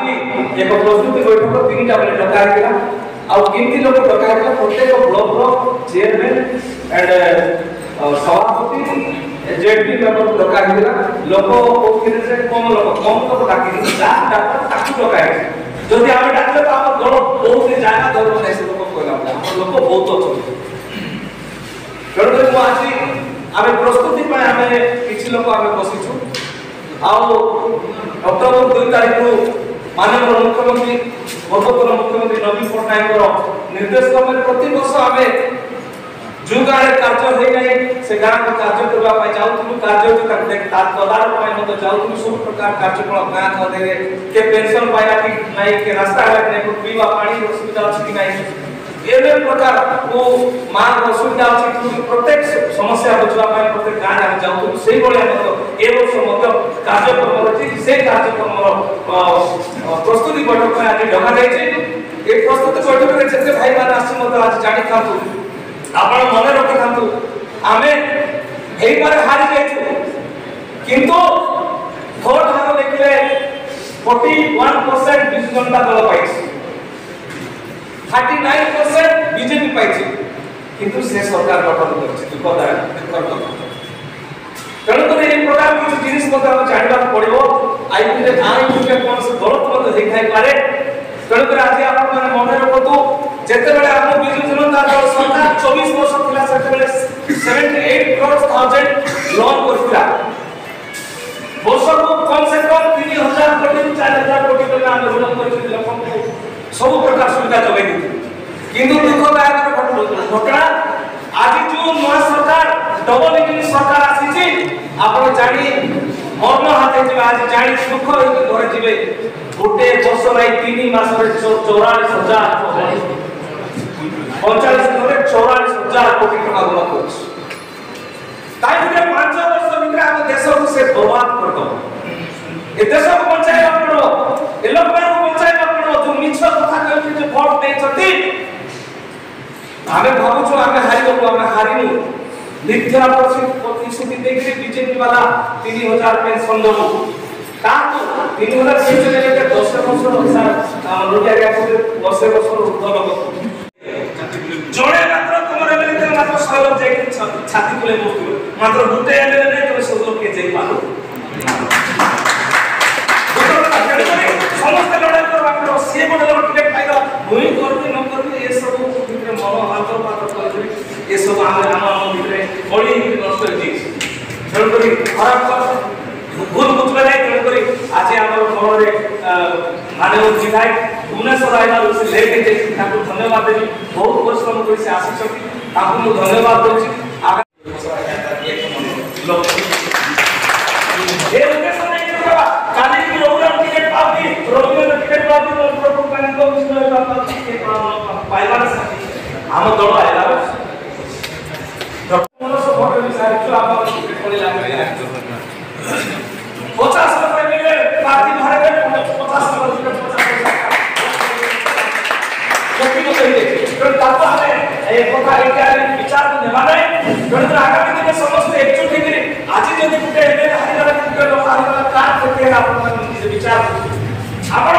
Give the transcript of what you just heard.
आज एक प्रस्तुति बैठक 3टा बेले डका हेतिला आ किंती लोक डका हेतिला प्रत्येक ब्लॉक चेयरमैन एंड सभापति जेडपी मेंबर डका हेतिला लोक कोथिरे से कम लोक डाकी जा ताकू डका हेतिला जदि आमे डाकले तो हम दल बहुत जागा धरब नै से लोक कहला हम लोक बहुत अछि जदि मु आज आमे प्रस्तुति पर आमे किछि लोक आमे बसिछु आउ अक्टोबर 2 तारिख को माननीय मुख्यमंत्री पूर्वतन मुख्यमंत्री नवीन पट्टनायक निर्देश क्रम प्रति वर्ष आमे जो गाँव कार्य हो नहीं से गाँव को कार्य करने जाऊँ कार्य तदारक मत जाऊँ सब प्रकार कार्यक्रम गाँव खदे के पेंशन पाइला कि नहीं के रास्ता है कि नहीं पीवा पानी असुविधा अच्छी कि नहीं एवं प्रकार को मांग असुविधा अच्छी प्रत्येक समस्या बुझा प्रत्येक गाँव आम जाऊँ से एवं कार्यक्रम अच्छी से कार्यक्रम प्रस्तुति बैठक में आज डका जाए प्रस्तुति बैठक में जिते भाई मैंने आज जानी था आपण मन रखि थांतु आमे एई बार हारि जाइछु किंतु भोट हार देखले 41% बिजु जनता दल पाइछि 39% बीजेपी पाइछि किंतु से सरकार गठन करछि दुखदायक तेणु तो एई प्रकार किछु जिनिस मत हम जानिबा पड़िबो आईपी रे आईपी कोन से गलत मत देखाई पारे तेणु कर आज आपण माने मन रखतु जेते बेले हम बिजु जनता दल सरकार 24 वर्ष थिला सेते बेले 78 करोड़ लोन करथिला वर्ष को कम से कम 3000 कोटी 4000 कोटी टका हम ऋण करथि लोकन को सब प्रकार सुविधा जोगाई दिथि किंतु दुखदायक घटना आज जो नया सरकार डबल इंजिन सरकार आसी आपण जानी मर्म हाथे जे आज जानी सुख होई घर जिवे गोटे वर्ष नै 3 मास रे 44000 45 दिन 44000 कोटी टका ऋण करछि ताई भितर 5 वर्ष भितर हम देश को से बर्बाद कर दो ए देश को बचाइबा पड़ो ए लोक को बचाइबा पड़ो जो मिछ कथा कहै जे वोट दे छथि हमें भाबु छु हमें हारिनु मिथ्या प्रतिश्रुति देखि बीजेपी वाला 3000 पेंशन दबो ता तो 3000 पेंशन लेके 10 वर्ष हम लोटिया के वर्ष ऊर्ध्व लोक जोड़े मात्र तुमरे बेले मात्र सहयोग जाई छाती कुले बसु मात्र गुटे एले नै तुम सब लोग के जाई पालो समस्त लड़ाई करबा करो से बडे टिकट पाइलो मुई करबी न करबी ए सब भितरे मन हाथ पात्र करबी ए सब हम भितरे बड़ी नष्ट होई तेणु करी खराब भूल बुझबे नै तेणु करी आज हमर मन रे मानव विधायक भुवनेश्वर आइला से लेके जे ताको धन्यवाद देबी बहुत परिश्रम करि से आसी छथि ताको मु धन्यवाद दोछि ए लोकेशन नै करबा काली की रोगन टिकट पाबी रोगन टिकट पाबी तो प्रभु कानी को विषय बात के पाइबा साथी हम दल आइला डॉक्टर सब भोट विचार जो आप टिकट पड़े लागे 50 रुपए मिले पार्टी भरे 50 रुपए 50 तो ताको हमें एक कथा एक विचार नेबा नै जण आगामी दिन समस्त एकजुट हेकरी आज जदि गुटे एमएलए हारिला गुटे लोक हारिला का करते आपण विचार आपण